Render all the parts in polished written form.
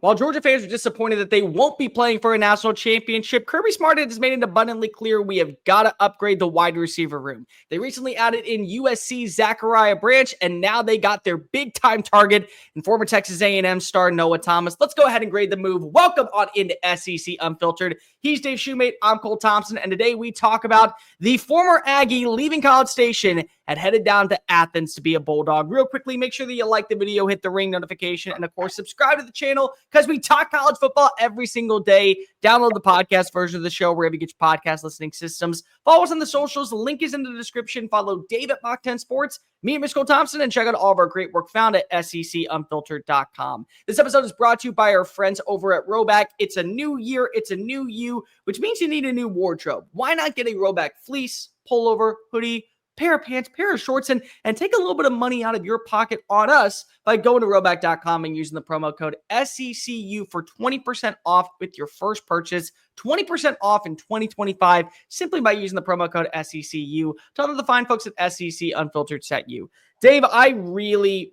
While Georgia fans are disappointed that they won't be playing for a national championship, Kirby Smart has made it abundantly clear we have got to upgrade the wide receiver room. They recently added in USC's Zachariah Branch, and now they got their big-time target in former Texas A&M star Noah Thomas. Let's go ahead and grade the move. Welcome on into SEC Unfiltered. He's Dave Shumate, I'm Cole Thompson, and today we talk about the former Aggie leaving College Station and headed down to Athens to be a Bulldog. Real quickly, make sure that you like the video, hit the ring notification, and of course, subscribe to the channel because we talk college football every single day. Download the podcast version of the show wherever you get your podcast listening systems. Follow us on the socials. The link is in the description. Follow Dave at Mach 10 Sports, me at Cole Thompson, and check out all of our great work found at SECUnfiltered.com. This episode is brought to you by our friends over at RHOBACK. It's a new year. It's a new you, which means you need a new wardrobe. Why not get a RHOBACK fleece, pullover, hoodie, pair of pants, pair of shorts, and take a little bit of money out of your pocket on us by going to RHOBACK.com and using the promo code SECU for 20% off with your first purchase, 20% off in 2025, simply by using the promo code SECU. Tell them the fine folks at SEC Unfiltered sent you. Dave, I really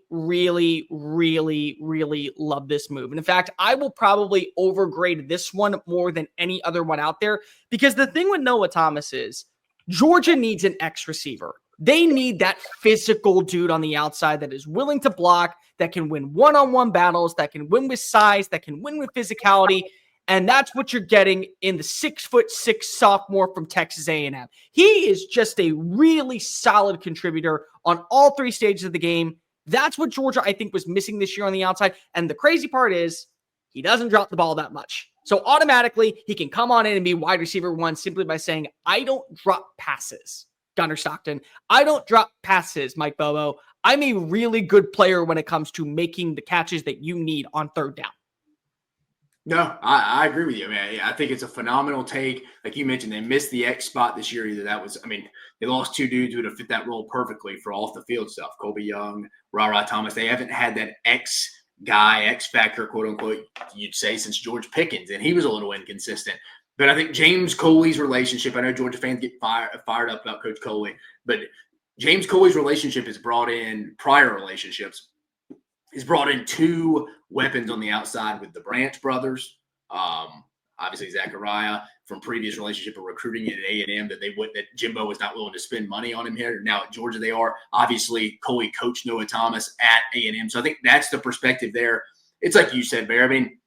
love this move. And in fact, I will probably overgrade this one more than any other one out there, because the thing with Noah Thomas is Georgia needs an X receiver. They need that physical dude on the outside that is willing to block, that can win one-on-one battles, that can win with size, that can win with physicality. And that's what you're getting in the 6'6" sophomore from Texas A&M. He is just a really solid contributor on all three stages of the game. That's what Georgia, I think, was missing this year on the outside. And the crazy part is he doesn't drop the ball that much. So automatically, he can come on in and be wide receiver one simply by saying, I don't drop passes, Gunnar Stockton. I don't drop passes, Mike Bobo. I'm a really good player when it comes to making the catches that you need on third down. No, I agree with you. I mean, I think it's a phenomenal take. Like you mentioned, they missed the X spot this year. They lost two dudes who would have fit that role perfectly for off the field stuff. Colby Young, Thomas. They haven't had that X guy, X factor, quote unquote, you'd say, since George Pickens, and he was a little inconsistent. But I think James Coley's relationship, I know Georgia fans get fired up about Coach Coley, but James Coley's relationship has brought in prior relationships. He's brought in two weapons on the outside with the Branch brothers. Obviously Zachariah from previous relationship of recruiting at A&M that Jimbo was not willing to spend money on him here. Now at Georgia they are. Obviously Coley coached Noah Thomas at A&M. So I think that's the perspective there. It's like you said, Bear. I mean,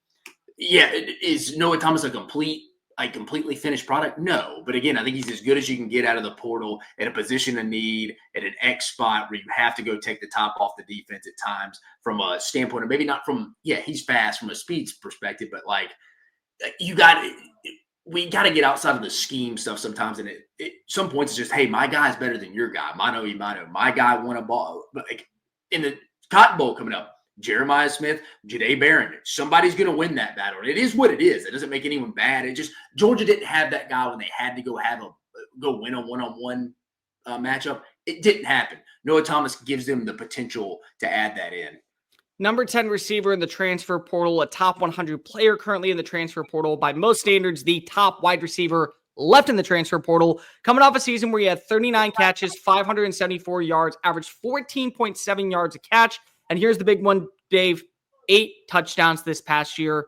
yeah, is Noah Thomas a completely finished product? No. But again, I think he's as good as you can get out of the portal at a position of need, at an X spot where you have to go take the top off the defense at times from a standpoint of maybe not from, he's fast from a speed perspective, but like we got to get outside of the scheme stuff sometimes. And at some points it's just, hey, my guy's better than your guy. Mano y mano. My guy won a ball. But like in the Cotton Bowl coming up, Jeremiah Smith, Jahdae Barron, somebody's going to win that battle. And it is what it is. It doesn't make anyone bad. It just, Georgia didn't have that guy when they had to go win a one-on-one matchup. It didn't happen. Noah Thomas gives them the potential to add that in. Number 10 receiver in the transfer portal, a top 100 player currently in the transfer portal. By most standards, the top wide receiver left in the transfer portal, coming off a season where he had 39 catches, 574 yards, averaged 14.7 yards a catch. And here's the big one, Dave, 8 touchdowns this past year,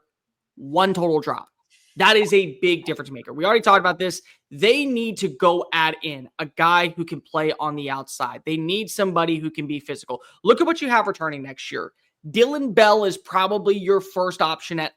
1 total drop. That is a big difference maker. We already talked about this. They need to go add in a guy who can play on the outside. They need somebody who can be physical. Look at what you have returning next year. Dylan Bell is probably your first option at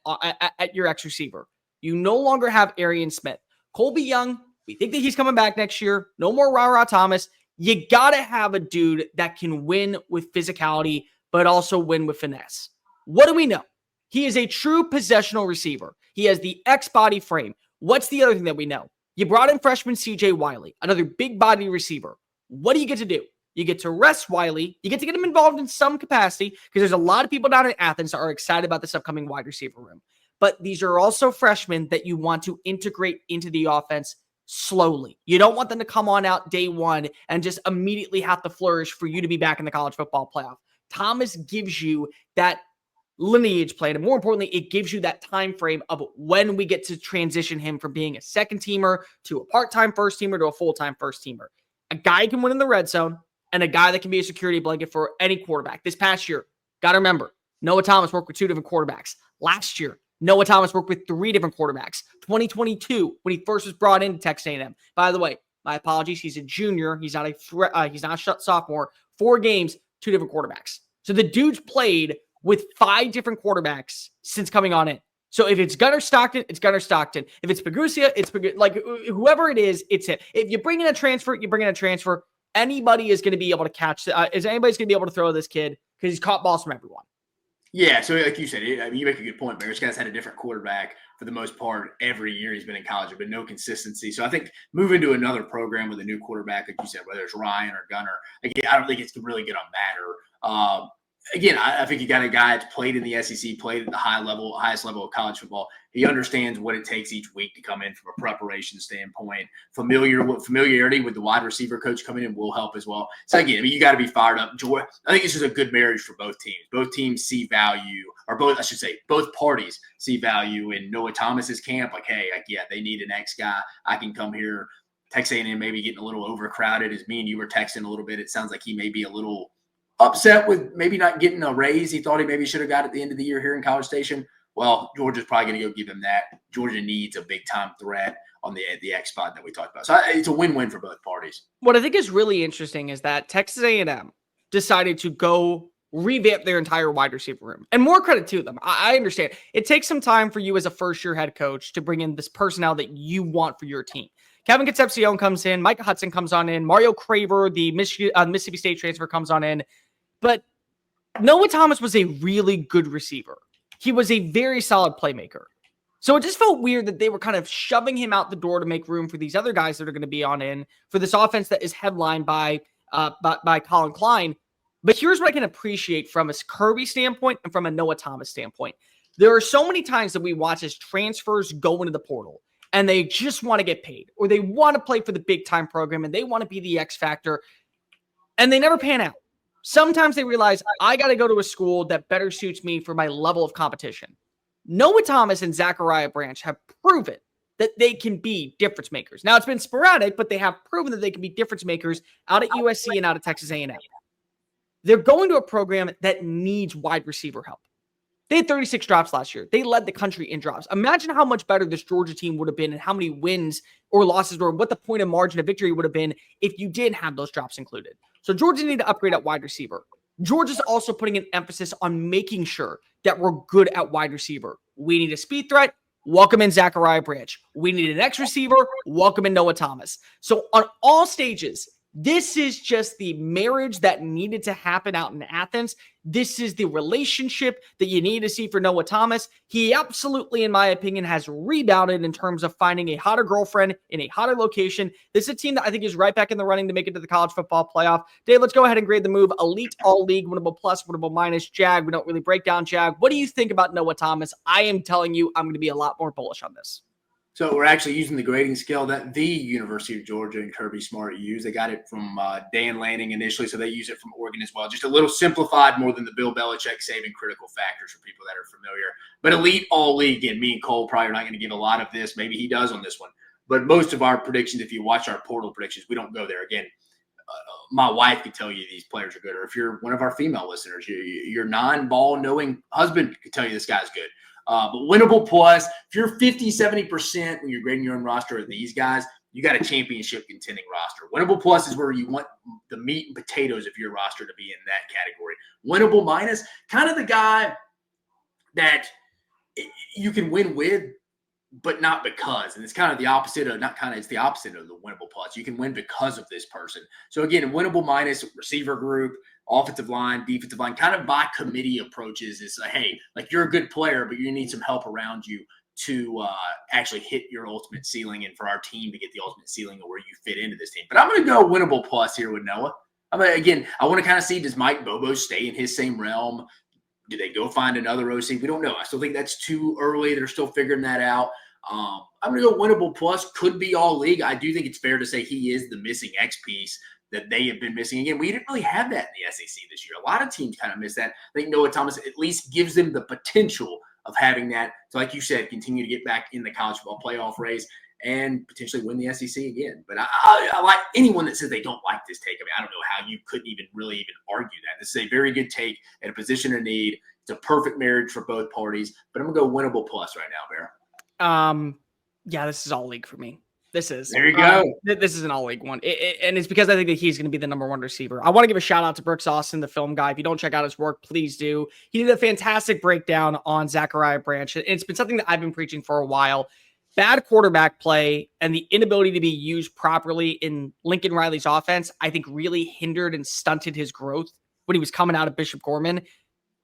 your X receiver. You no longer have Arian Smith. Colby Young, we think that he's coming back next year. No more RHOBACK Thomas. You got to have a dude that can win with physicality, but also win with finesse. What do we know? He is a true possessional receiver. He has the X body frame. What's the other thing that we know? You brought in freshman CJ Wiley, another big body receiver. What do you get to do? You get to rest Wiley. You get to get him involved in some capacity because there's a lot of people down in Athens that are excited about this upcoming wide receiver room. But these are also freshmen that you want to integrate into the offense slowly. You don't want them to come on out day one and just immediately have to flourish for you to be back in the college football playoff. Thomas gives you that lineage plan, and more importantly, it gives you that time frame of when we get to transition him from being a second teamer to a part-time first teamer to a full-time first teamer. A guy can win in the red zone and a guy that can be a security blanket for any quarterback. This past year, got to remember, Noah Thomas worked with 2 different quarterbacks. Last year, Noah Thomas worked with 3 different quarterbacks. 2022, when he first was brought into Texas A&M. By the way, my apologies. He's a junior. He's not a sophomore. 4 games, 2 different quarterbacks. So the dude's played with 5 different quarterbacks since coming on in. So if it's Gunnar Stockton, it's Gunnar Stockton. If it's Pagusia, it's like whoever it is, it's it. If you bring in a transfer, you bring in a transfer. Anybody is going to be able to catch. Anybody's going to be able to throw this kid because he's caught balls from everyone. Yeah, so like you said, I mean, you make a good point. Bears guy's had a different quarterback for the most part every year he's been in college. There's been no consistency. So I think moving to another program with a new quarterback, like you said, whether it's Ryan or Gunnar, again, I don't think it's really going to matter. Again, I think you got a guy that's played in the SEC, played at the highest level of college football. He understands what it takes each week to come in from a preparation standpoint. Familiarity with the wide receiver coach coming in will help as well. So again, I mean, you got to be fired up. I think this is a good marriage for both teams. Both teams see value, or both parties see value in Noah Thomas's camp. Like, hey, yeah, they need an X guy. I can come here. Texas A&M maybe getting a little overcrowded. As me and you were texting a little bit, it sounds like he may be a little upset with maybe not getting a raise he thought he maybe should have got at the end of the year here in College Station. Well, Georgia's probably going to go give him that. Georgia needs a big-time threat on the X spot that we talked about. So it's a win-win for both parties. What I think is really interesting is that Texas A&M decided to go revamp their entire wide receiver room. And more credit to them. I understand. It takes some time for you as a first-year head coach to bring in this personnel that you want for your team. Kevin Concepcion comes in. Mike Hudson comes on in. Mario Craver, the Mississippi State transfer, comes on in. But Noah Thomas was a really good receiver. He was a very solid playmaker. So it just felt weird that they were kind of shoving him out the door to make room for these other guys that are going to be on in for this offense that is headlined by Colin Klein. But here's what I can appreciate from a Kirby standpoint and from a Noah Thomas standpoint. There are so many times that we watch as transfers go into the portal and they just want to get paid, or they want to play for the big time program and they want to be the X factor, and they never pan out. Sometimes they realize, I got to go to a school that better suits me for my level of competition. Noah Thomas and Zachariah Branch have proven that they can be difference makers. Now, it's been sporadic, but they have proven that they can be difference makers out at USC and out at Texas A&M. They're going to a program that needs wide receiver help. They had 36 drops last year. They led the country in drops. Imagine how much better this Georgia team would have been and how many wins or losses or what the point of margin of victory would have been if you didn't have those drops included. So Georgia needed to upgrade at wide receiver. Georgia's also putting an emphasis on making sure that we're good at wide receiver. We need a speed threat. Welcome in Zachariah Branch. We need an X receiver. Welcome in Noah Thomas. So on all stages, this is just the marriage that needed to happen out in Athens. This is the relationship that you need to see for Noah Thomas. He absolutely, in my opinion, has rebounded in terms of finding a hotter girlfriend in a hotter location. This is a team that I think is right back in the running to make it to the college football playoff. Dave, let's go ahead and grade the move. Elite, all league, winnable plus, winnable minus, Jag. We don't really break down Jag. What do you think about Noah Thomas? I am telling you, I'm going to be a lot more bullish on this. So we're actually using the grading scale that the University of Georgia and Kirby Smart use. They got it from Dan Lanning initially, so they use it from Oregon as well. Just a little simplified, more than the Bill Belichick saving critical factors for people that are familiar. But elite, all league, again, me and Cole probably are not going to give a lot of this. Maybe he does on this one. But most of our predictions, if you watch our portal predictions, we don't go there. Again, my wife could tell you these players are good. Or if you're one of our female listeners, your non-ball knowing husband could tell you this guy's good. But winnable plus, if you're 50, 70% when you're grading your own roster of these guys, you got a championship contending roster. Winnable plus is where you want the meat and potatoes of your roster to be in that category. Winnable minus, kind of the guy that you can win with, but not because. And it's kind of the opposite of, it's the opposite of the winnable plus. You can win because of this person. So again, winnable minus, receiver group, offensive line, defensive line, kind of by committee approaches is, hey, like you're a good player, but you need some help around you to actually hit your ultimate ceiling and for our team to get the ultimate ceiling of where you fit into this team. But I'm going to go winnable plus here with Noah. I want to kind of see, does Mike Bobo stay in his same realm? Do they go find another OC? We don't know. I still think that's too early. They're still figuring that out. I'm going to go winnable plus. Could be all league. I do think it's fair to say he is the missing X piece that they have been missing. Again, we didn't really have that in the SEC this year. A lot of teams kind of miss that. I think Noah Thomas at least gives them the potential of having that. So like you said, continue to get back in the college football playoff race and potentially win the SEC again. But I like anyone that says they don't like this take. I mean, I don't know how you couldn't even argue that. This is a very good take at a position of need. It's a perfect marriage for both parties, but I'm going to go winnable plus right now, Bear. Yeah, this is all league for me. This is. There you go. This is an all league one. And it's because I think that he's going to be the number one receiver. I want to give a shout out to Brooks Austin, the film guy. If you don't check out his work, please do. He did a fantastic breakdown on Zachariah Branch. And it's been something that I've been preaching for a while. Bad quarterback play and the inability to be used properly in Lincoln Riley's offense, I think really hindered and stunted his growth when he was coming out of Bishop Gorman.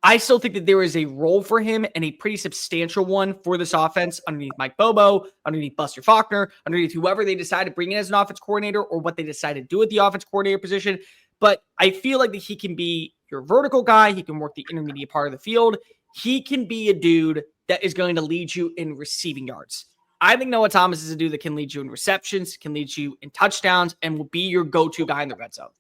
I still think that there is a role for him and a pretty substantial one for this offense underneath Mike Bobo, underneath Buster Faulkner, underneath whoever they decide to bring in as an offense coordinator or what they decide to do at the offense coordinator position. But I feel like that he can be your vertical guy. He can work the intermediate part of the field. He can be a dude that is going to lead you in receiving yards. I think Noah Thomas is a dude that can lead you in receptions, can lead you in touchdowns, and will be your go-to guy in the red zone.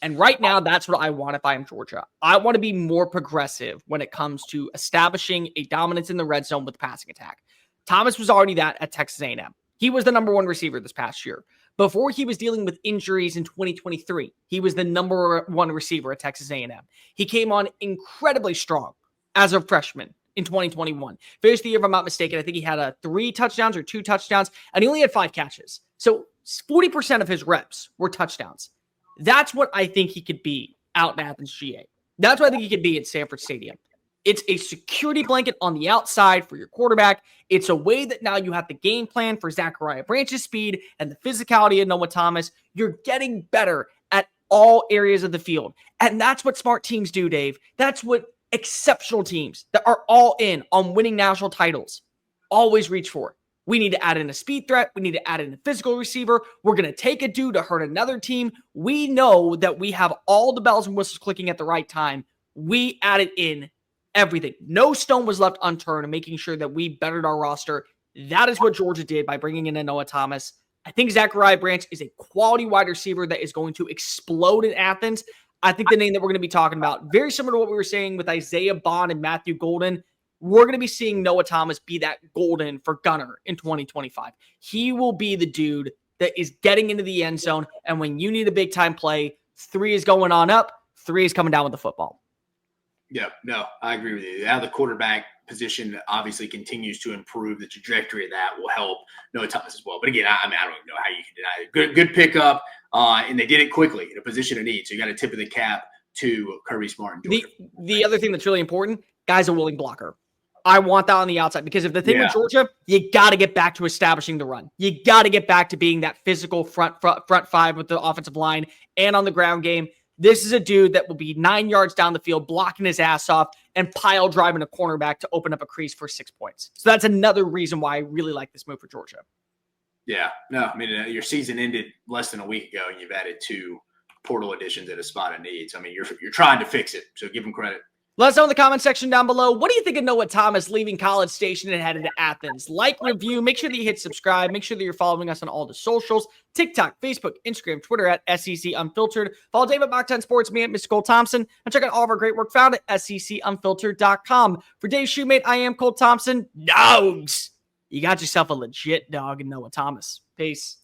And right now, that's what I want if I am Georgia. I want to be more progressive when it comes to establishing a dominance in the red zone with the passing attack. Thomas was already that at Texas A&M. He was the number one receiver this past year. Before he was dealing with injuries in 2023, he was the number one receiver at Texas A&M. He came on incredibly strong as a freshman in 2021. Finished the year, if I'm not mistaken, I think he had 3 touchdowns or 2 touchdowns, and he only had 5 catches. So 40% of his reps were touchdowns. That's what I think he could be out in Athens, GA. That's what I think he could be at Sanford Stadium. It's a security blanket on the outside for your quarterback. It's a way that now you have the game plan for Zachariah Branch's speed and the physicality of Noah Thomas. You're getting better at all areas of the field. And that's what smart teams do, Dave. That's what exceptional teams that are all in on winning national titles always reach for. We need to add in a speed threat. We need to add in a physical receiver. We're going to take a dude to hurt another team. We know that we have all the bells and whistles clicking at the right time. We added in everything. No stone was left unturned in making sure that we bettered our roster. That is what Georgia did by bringing in a Noah Thomas. I think Zachariah Branch is a quality wide receiver that is going to explode in Athens. I think the name that we're going to be talking about, very similar to what we were saying with Isaiah Bond and Matthew Golden, we're going to be seeing Noah Thomas be that golden for Gunner in 2025. He will be the dude that is getting into the end zone. And when you need a big time play, 3 is going on up, 3 is coming down with the football. Yeah, no, I agree with you. Now the quarterback position obviously continues to improve. The trajectory of that will help Noah Thomas as well. But again, I don't even know how you can deny it. Good pickup, and they did it quickly in a position of need. So you got a tip of the cap to Kirby Smart and Georgia. The other thing that's really important, guy's a willing blocker. I want that on the outside because if the thing with Georgia, you got to get back to establishing the run. You got to get back to being that physical front 5 with the offensive line and on the ground game. This is a dude that will be 9 yards down the field, blocking his ass off and pile driving a cornerback to open up a crease for 6 points. So that's another reason why I really like this move for Georgia. Yeah, no, I mean, your season ended less than a week ago, and you've added 2 portal additions at a spot of need. So, I mean, you're trying to fix it. So give them credit. Let us know in the comment section down below. What do you think of Noah Thomas leaving College Station and headed to Athens? Like, review, make sure that you hit subscribe. Make sure that you're following us on all the socials, TikTok, Facebook, Instagram, Twitter at SEC Unfiltered. Follow Dave at Mock 10 Sports, me at Mr. Cole Thompson, and check out all of our great work found at SECUnfiltered.com. For Dave Shumate, I am Cole Thompson. Dogs! You got yourself a legit dog in Noah Thomas. Peace.